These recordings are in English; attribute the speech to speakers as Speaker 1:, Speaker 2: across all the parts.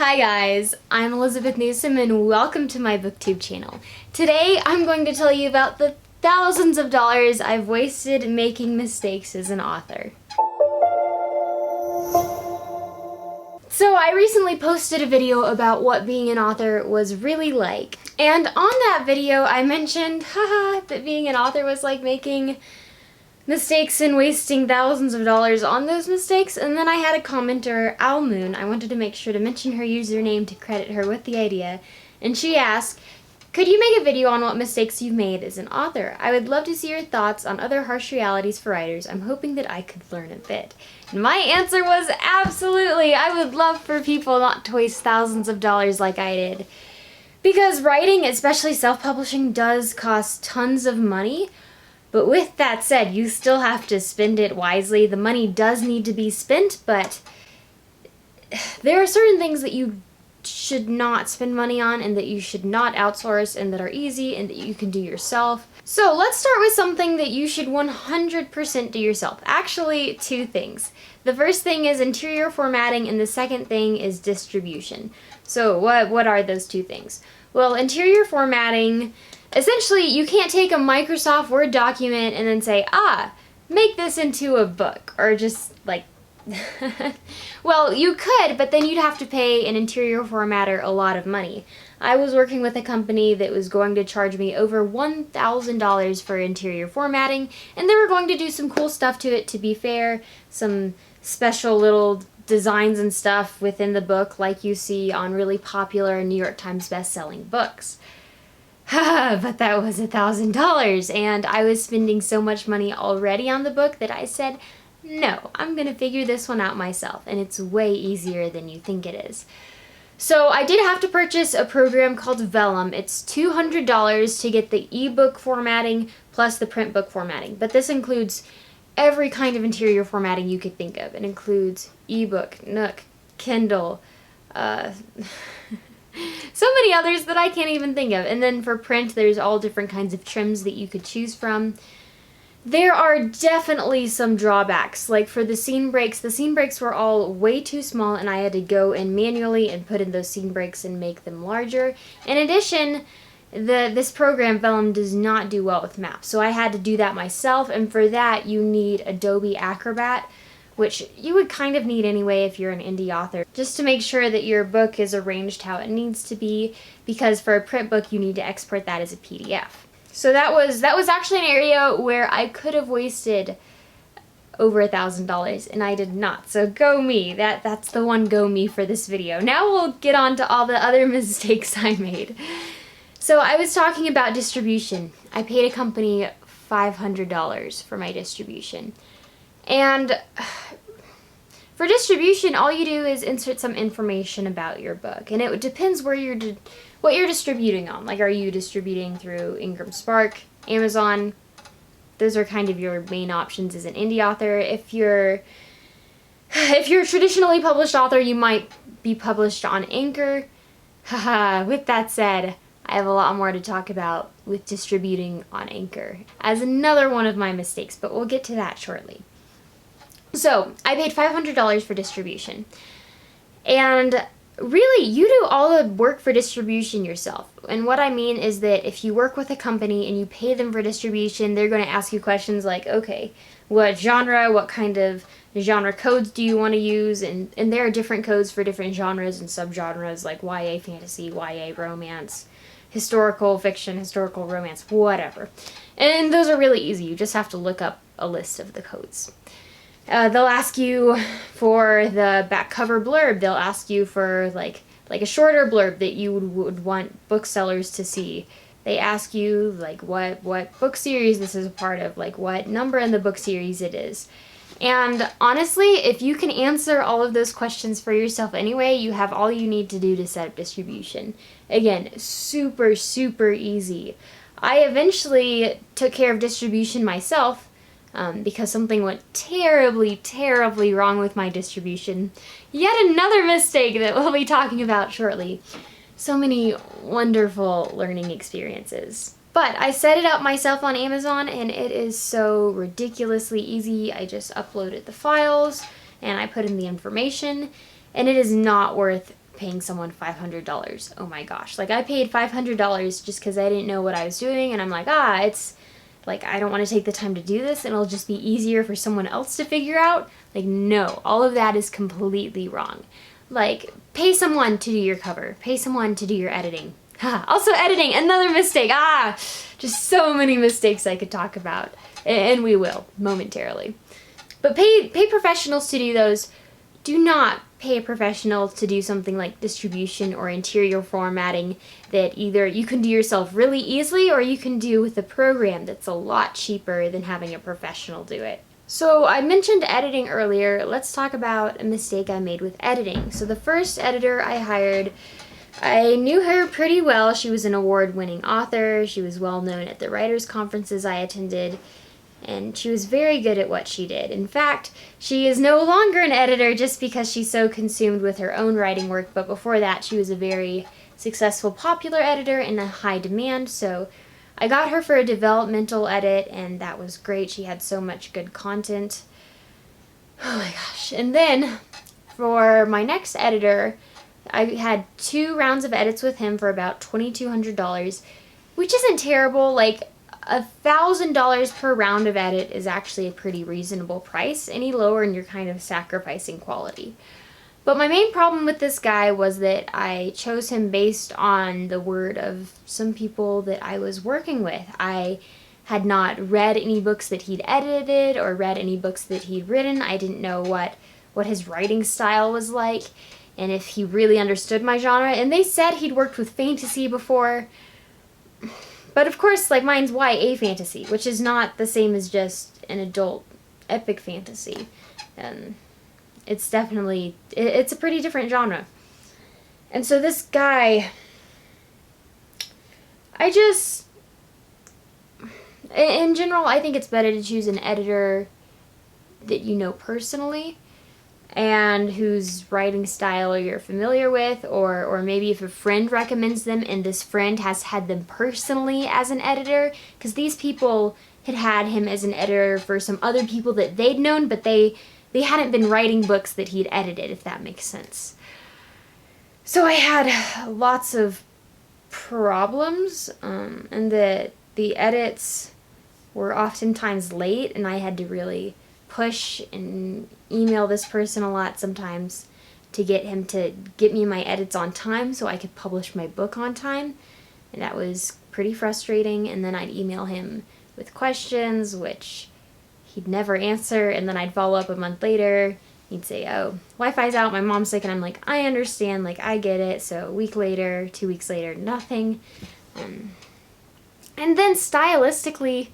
Speaker 1: Hi guys, I'm Elizabeth Newsom and welcome to my booktube channel. Today I'm going to tell you about the thousands of dollars I've wasted making mistakes as an author. So I recently posted a video about what being an author was really like. And on that video I mentioned, that being an author was like making mistakes and wasting thousands of dollars on those mistakes, and then I had a commenter, Owlmoon. I wanted to make sure to mention her username to credit her with the idea, and she asked, could you make a video on what mistakes you've made as an author? I would love to see your thoughts on other harsh realities for writers. I'm hoping that I could learn a bit. And my answer was absolutely. I would love for people not to waste thousands of dollars like I did. Because writing, especially self-publishing, does cost tons of money. But with that said, you still have to spend it wisely. The money does need to be spent, but there are certain things that you should not spend money on and that you should not outsource and that are easy and that you can do yourself. So let's start with something that you should 100% do yourself. Actually, two things. The first thing is interior formatting and the second thing is distribution. So what are those two things? Well, interior formatting, essentially, you can't take a Microsoft Word document and then say, make this into a book, or just like, well, you could, but then you'd have to pay an interior formatter a lot of money. I was working with a company that was going to charge me over $1,000 for interior formatting, and they were going to do some cool stuff to it, to be fair, some special little designs and stuff within the book like you see on really popular New York Times best-selling books. But that was $1,000, and I was spending so much money already on the book that I said, no, I'm gonna figure this one out myself, and it's way easier than you think it is. So I did have to purchase a program called Vellum. It's $200 to get the ebook formatting plus the print book formatting, but this includes every kind of interior formatting you could think of. It includes ebook, Nook, Kindle, so many others that I can't even think of. And then for print, there's all different kinds of trims that you could choose from. There are definitely some drawbacks. Like for the scene breaks were all way too small and I had to go in manually and put in those scene breaks and make them larger. In addition, this program, Vellum, does not do well with maps, so I had to do that myself, and for that you need Adobe Acrobat, which you would kind of need anyway if you're an indie author, just to make sure that your book is arranged how it needs to be, because for a print book you need to export that as a PDF. So that was actually an area where I could have wasted over $1,000 and I did not. So go me. That's the one go me for this video. Now we'll get on to all the other mistakes I made. So I was talking about distribution. I paid a company $500 for my distribution. And for distribution, all you do is insert some information about your book, and it depends what you're distributing on. Like, are you distributing through Ingram Spark, Amazon? Those are kind of your main options as an indie author. If you're a traditionally published author, you might be published on Anchor. With that said, I have a lot more to talk about with distributing on Anchor as another one of my mistakes, but we'll get to that shortly. So, I paid $500 for distribution, and really, you do all the work for distribution yourself. And what I mean is that if you work with a company and you pay them for distribution, they're going to ask you questions like, okay, what genre, what kind of genre codes do you want to use? And there are different codes for different genres and subgenres, like YA fantasy, YA romance, historical fiction, historical romance, whatever. And those are really easy. You just have to look up a list of the codes. They'll ask you for the back cover blurb. They'll ask you for like a shorter blurb that you would want booksellers to see. They ask you like what book series this is a part of, like what number in the book series it is. And honestly, if you can answer all of those questions for yourself anyway, you have all you need to do to set up distribution. Again, super, super easy. I eventually took care of distribution myself, because something went terribly, terribly wrong with my distribution. Yet another mistake that we'll be talking about shortly. So many wonderful learning experiences. But I set it up myself on Amazon, and it is so ridiculously easy. I just uploaded the files, and I put in the information, and it is not worth paying someone $500. Oh my gosh. Like, I paid $500 just because I didn't know what I was doing, and I'm like, it's, like, I don't want to take the time to do this, and it'll just be easier for someone else to figure out. Like, no, all of that is completely wrong. Like, pay someone to do your cover. Pay someone to do your editing. Also editing, another mistake. Just so many mistakes I could talk about, and we will momentarily. But pay professionals to do those. Do not pay a professional to do something like distribution or interior formatting that either you can do yourself really easily or you can do with a program that's a lot cheaper than having a professional do it. So I mentioned editing earlier. Let's talk about a mistake I made with editing. So the first editor I hired, I knew her pretty well. She was an award-winning author. She was well known at the writers' conferences I attended, and she was very good at what she did. In fact, she is no longer an editor just because she's so consumed with her own writing work, but before that she was a very successful popular editor in a high demand, so I got her for a developmental edit, and that was great. She had so much good content. Oh my gosh. And then for my next editor, I had 2 rounds of edits with him for about $2,200, which isn't terrible. Like, $1,000 per round of edit is actually a pretty reasonable price. Any lower and you're kind of sacrificing quality. But my main problem with this guy was that I chose him based on the word of some people that I was working with. I had not read any books that he'd edited or read any books that he'd written. I didn't know what his writing style was like and if he really understood my genre. And they said he'd worked with fantasy before. But of course, like, mine's YA fantasy, which is not the same as just an adult epic fantasy. It's definitely, it's a pretty different genre. And so this guy, in general, I think it's better to choose an editor that you know personally and whose writing style you're familiar with, or maybe if a friend recommends them and this friend has had them personally as an editor, because these people had him as an editor for some other people that they'd known, but they hadn't been writing books that he'd edited, if that makes sense. So I had lots of problems, and the edits were oftentimes late, and I had to really push and email this person a lot sometimes to get him to get me my edits on time so I could publish my book on time, and that was pretty frustrating. And then I'd email him with questions, which he'd never answer, and then I'd follow up a month later. He'd say, oh, Wi-Fi's out, my mom's sick, and I'm like, I understand, like, I get it. So a week later, 2 weeks later, nothing. And then stylistically,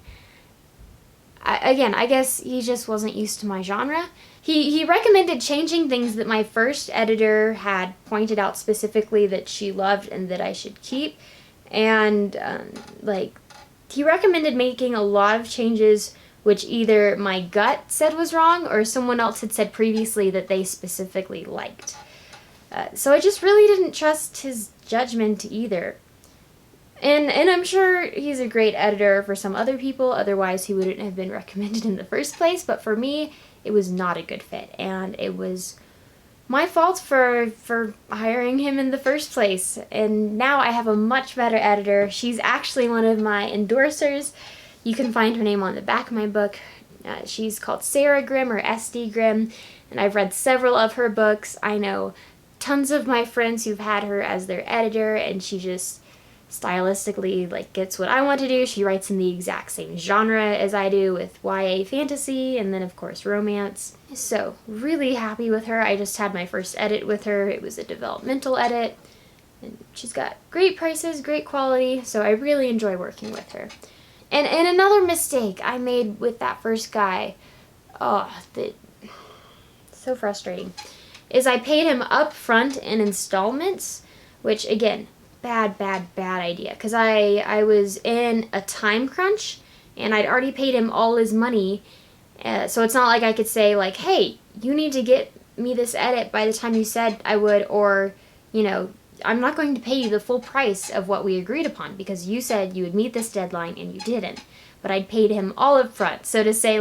Speaker 1: I guess he just wasn't used to my genre. He recommended changing things that my first editor had pointed out specifically that she loved and that I should keep. And, he recommended making a lot of changes which either my gut said was wrong or someone else had said previously that they specifically liked. So I just really didn't trust his judgment either. And I'm sure he's a great editor for some other people, otherwise he wouldn't have been recommended in the first place, but for me, it was not a good fit, and it was my fault for hiring him in the first place. And now I have a much better editor. She's actually one of my endorsers. You can find her name on the back of my book. She's called Sarah Grimm, or SD Grimm, and I've read several of her books. I know tons of my friends who've had her as their editor, and she just stylistically gets what I want to do. She writes in the exact same genre as I do, with YA fantasy and then of course romance. So really happy with her. I just had my first edit with her. It was a developmental edit, and she's got great prices, great quality, so I really enjoy working with her. And another mistake I made with that first guy, so frustrating, is I paid him up front in installments, which again, bad idea, because I was in a time crunch and I'd already paid him all his money, so it's not like I could say hey, you need to get me this edit by the time you said I would, or I'm not going to pay you the full price of what we agreed upon because you said you would meet this deadline and you didn't. But I'd paid him all up front, so to say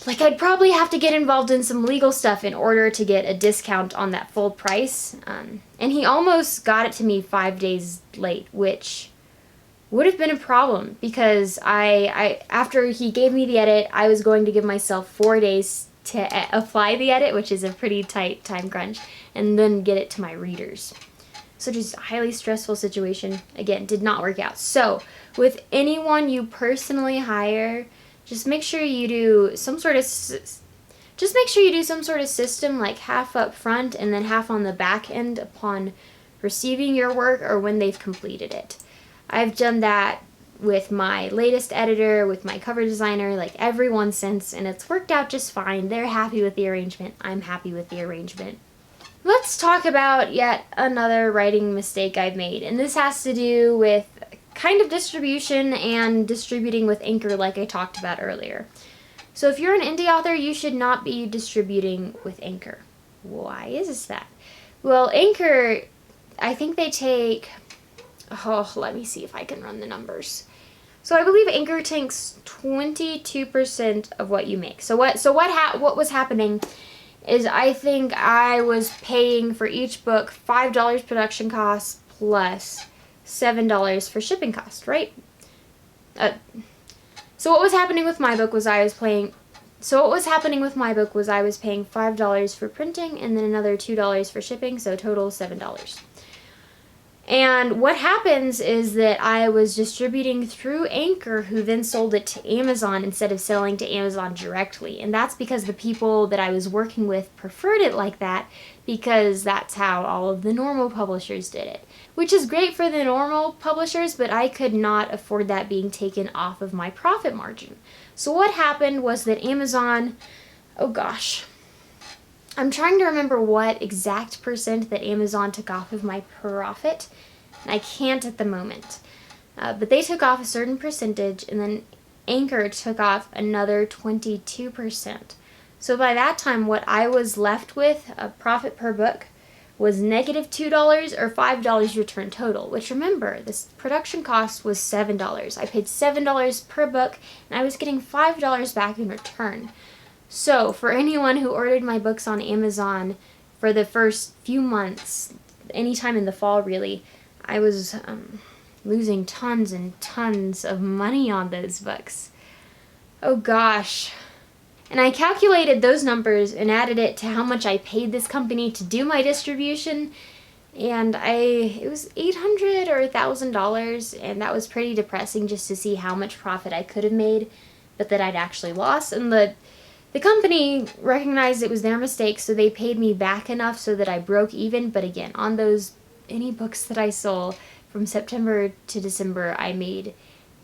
Speaker 1: like I'd probably have to get involved in some legal stuff in order to get a discount on that full price. And he almost got it to me 5 days late, which would have been a problem because I after he gave me the edit, I was going to give myself 4 days to apply the edit, which is a pretty tight time crunch, and then get it to my readers. So just a highly stressful situation. Again, did not work out. So with anyone you personally hire, just make sure you do some sort of system, like half up front and then half on the back end upon receiving your work or when they've completed it. I've done that with my latest editor, with my cover designer, like everyone since, and it's worked out just fine. They're happy with the arrangement. I'm happy with the arrangement. Let's talk about yet another writing mistake I've made, and this has to do with kind of distribution and distributing with Anchor like I talked about earlier. So if you're an indie author, you should not be distributing with Anchor. Why is that? Well, Anchor, I think they take, let me see if I can run the numbers. So I believe Anchor takes 22% of what you make. So what was happening is I think I was paying for each book $5 production costs plus $7 for shipping costs, right? So what was happening with my book was I was paying $5 for printing and then another $2 for shipping, so total $7. And what happens is that I was distributing through Anchor, who then sold it to Amazon instead of selling to Amazon directly. And that's because the people that I was working with preferred it like that, because that's how all of the normal publishers did it. Which is great for the normal publishers, but I could not afford that being taken off of my profit margin. So what happened was that Amazon, I'm trying to remember what exact percent that Amazon took off of my profit, and I can't at the moment. But they took off a certain percentage, and then Anchor took off another 22%. So by that time, what I was left with, a profit per book, was negative $2 or $5 return total, which remember, this production cost was $7. I paid $7 per book, and I was getting $5 back in return. So, for anyone who ordered my books on Amazon for the first few months, anytime in the fall really, I was losing tons and tons of money on those books. Oh gosh. And I calculated those numbers and added it to how much I paid this company to do my distribution, and it was $800 or $1,000, and that was pretty depressing just to see how much profit I could have made, but that I'd actually lost. And the company recognized it was their mistake, so they paid me back enough so that I broke even. But again, on any books that I sold from September to December, I made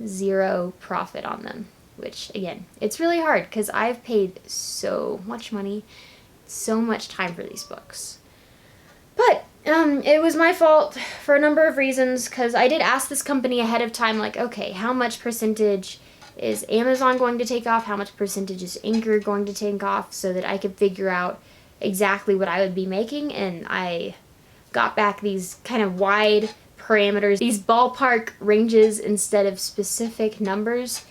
Speaker 1: zero profit on them. Which, again, it's really hard because I've paid so much money, so much time for these books. But it was my fault for a number of reasons, because I did ask this company ahead of time, like, okay, how much percentage is Amazon going to take off? How much percentage is Anchor going to take off, so that I could figure out exactly what I would be making? And I got back these kind of wide parameters, these ballpark ranges instead of specific numbers.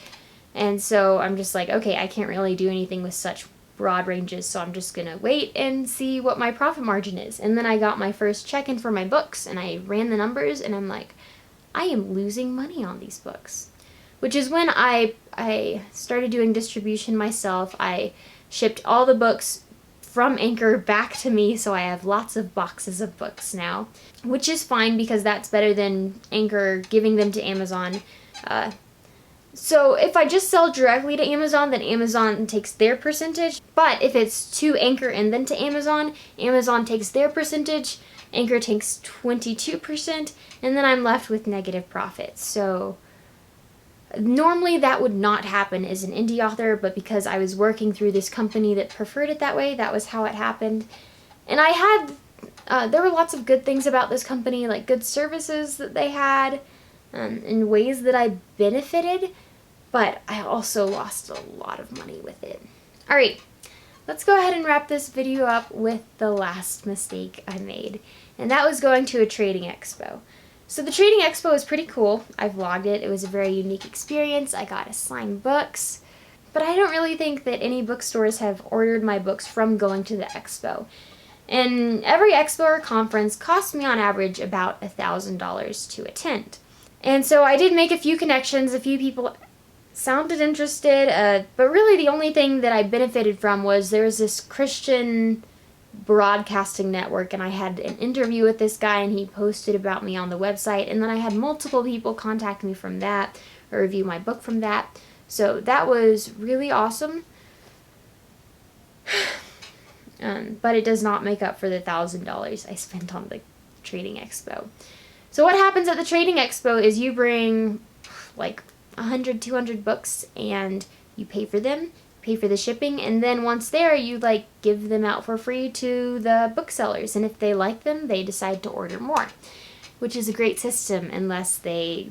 Speaker 1: And so I'm just like, okay, I can't really do anything with such broad ranges, so I'm just gonna wait and see what my profit margin is. And then I got my first check-in for my books, and I ran the numbers, and I'm like, I am losing money on these books. Which is when I started doing distribution myself. I shipped all the books from Anchor back to me, so I have lots of boxes of books now, which is fine because that's better than Anchor giving them to Amazon. So if I just sell directly to Amazon, then Amazon takes their percentage. But if it's to Anchor and then to Amazon, Amazon takes their percentage, Anchor takes 22%, and then I'm left with negative profits. So normally that would not happen as an indie author, but because I was working through this company that preferred it that way, that was how it happened. And there were lots of good things about this company, like good services that they had, in ways that I benefited, but I also lost a lot of money with it. Alright, let's go ahead and wrap this video up with the last mistake I made, and that was going to a trading expo. So the trading expo was pretty cool. I vlogged it. It was a very unique experience. I got assigned books, but I don't really think that any bookstores have ordered my books from going to the expo. And every expo or conference cost me on average about $1,000 to attend. And so I did make a few connections, a few people sounded interested, but really the only thing that I benefited from was there was this Christian broadcasting network, and I had an interview with this guy, and he posted about me on the website, and then I had multiple people contact me from that or review my book from that. So that was really awesome. But it does not make up for the $1,000 I spent on the trading expo. So what happens at the trading expo is you bring like 100, 200 books, and you pay for them, pay for the shipping, and then once there, you like give them out for free to the booksellers, and if they like them, they decide to order more, which is a great system unless they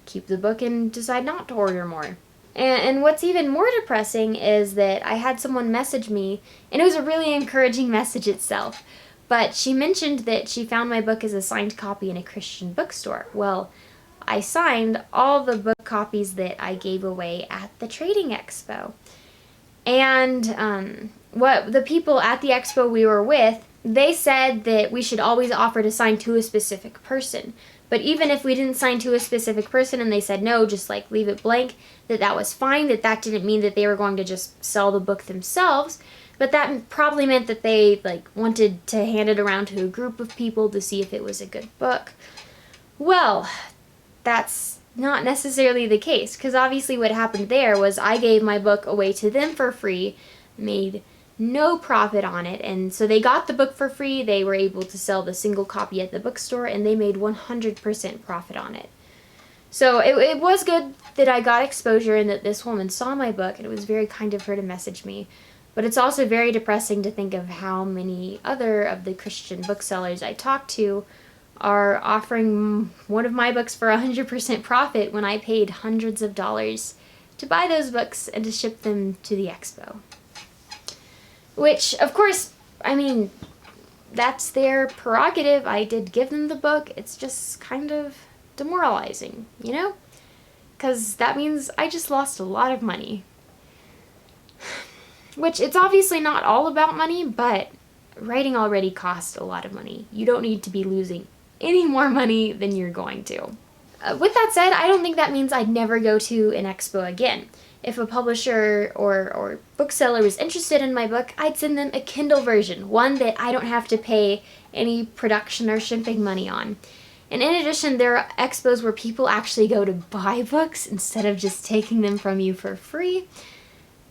Speaker 1: keep the book and decide not to order more. And what's even more depressing is that I had someone message me, and it was a really encouraging message itself, but she mentioned that she found my book as a signed copy in a Christian bookstore. Well, I signed all the book copies that I gave away at the trading expo. And what the people at the expo we were with, they said that we should always offer to sign to a specific person. But even if we didn't sign to a specific person and they said no, just like leave it blank, that was fine, that didn't mean that they were going to just sell the book themselves, but that probably meant that they like wanted to hand it around to a group of people to see if it was a good book. Well, that's not necessarily the case, because obviously what happened there was I gave my book away to them for free, made no profit on it, and so they got the book for free, they were able to sell the single copy at the bookstore, and they made 100% profit on it. So it was good that I got exposure and that this woman saw my book, and it was very kind of her to message me, but it's also very depressing to think of how many other of the Christian booksellers I talked to are offering one of my books for 100% profit when I paid hundreds of dollars to buy those books and to ship them to the expo. Which, of course, I mean, that's their prerogative. I did give them the book. It's just kind of demoralizing, you know? Because that means I just lost a lot of money. Which, it's obviously not all about money, but writing already costs a lot of money. You don't need to be losing any more money than you're going to. With that said, I don't think that means I'd never go to an expo again. If a publisher or bookseller was interested in my book, I'd send them a Kindle version, one that I don't have to pay any production or shipping money on. And in addition, there are expos where people actually go to buy books instead of just taking them from you for free.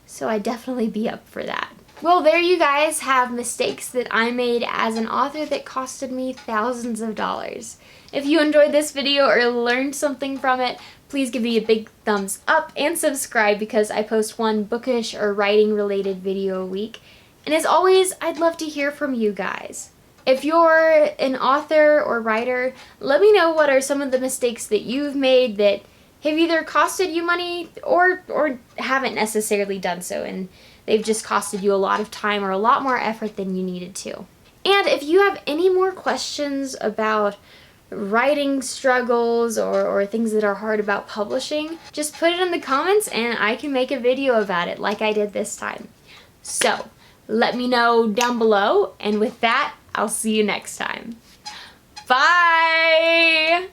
Speaker 1: So I'd definitely be up for that. Well, there you guys have mistakes that I made as an author that costed me thousands of dollars. If you enjoyed this video or learned something from it, please give me a big thumbs up and subscribe, because I post one bookish or writing related video a week. And as always, I'd love to hear from you guys. If you're an author or writer, let me know what are some of the mistakes that you've made that have either costed you money or haven't necessarily done so, and they've just costed you a lot of time or a lot more effort than you needed to. And if you have any more questions about writing struggles or things that are hard about publishing, just put it in the comments and I can make a video about it like I did this time. So, let me know down below, and with that, I'll see you next time. Bye!